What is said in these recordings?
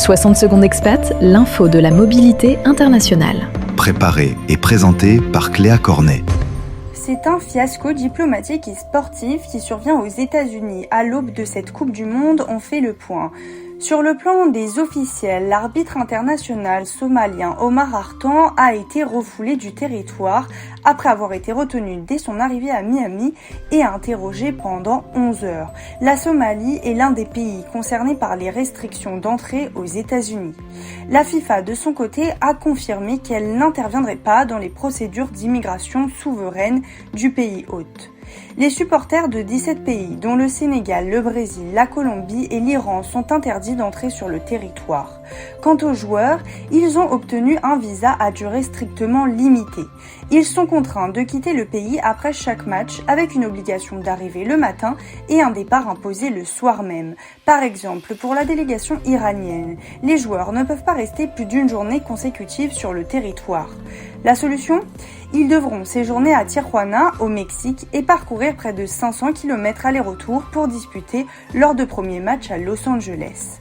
60 secondes expat, l'info de la mobilité internationale. Préparé et présenté par Cléa Cornet. C'est un fiasco diplomatique et sportif qui survient aux États-Unis. À l'aube de cette Coupe du Monde, on fait le point. Sur le plan des officiels, l'arbitre international somalien Omar Hartan a été refoulé du territoire après avoir été retenu dès son arrivée à Miami et interrogé pendant 11 heures. La Somalie est l'un des pays concernés par les restrictions d'entrée aux États-Unis. La FIFA, de son côté, a confirmé qu'elle n'interviendrait pas dans les procédures d'immigration souveraine du pays hôte. Les supporters de 17 pays, dont le Sénégal, le Brésil, la Colombie et l'Iran, sont interdits d'entrer sur le territoire. Quant aux joueurs, ils ont obtenu un visa à durée strictement limitée. Ils sont contraints de quitter le pays après chaque match avec une obligation d'arriver le matin et un départ imposé le soir même. Par exemple, pour la délégation iranienne, les joueurs ne peuvent pas rester plus d'une journée consécutive sur le territoire. La solution ? Ils devront séjourner à Tijuana, au Mexique, et parcourir près de 500 km aller-retour pour disputer leurs deux premiers matchs à Los Angeles.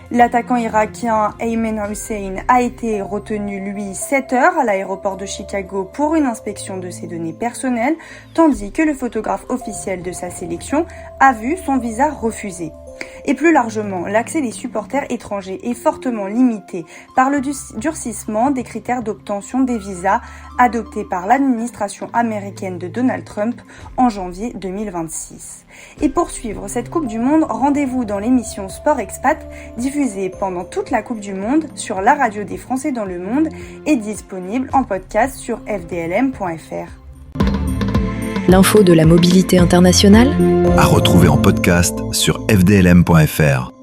L'attaquant irakien Ayman Hussein a été retenu, lui, 7 heures à l'aéroport de Chicago pour une inspection de ses données personnelles, tandis que le photographe officiel de sa sélection a vu son visa refusé. Et plus largement, l'accès des supporters étrangers est fortement limité par le durcissement des critères d'obtention des visas adoptés par l'administration américaine de Donald Trump en janvier 2026. Et pour suivre cette Coupe du Monde, rendez-vous dans l'émission Sport Expat, diffusée pendant toute la Coupe du Monde sur la radio des Français dans le monde et disponible en podcast sur fdlm.fr. L'info de la mobilité internationale À retrouver en podcast sur fdlm.fr.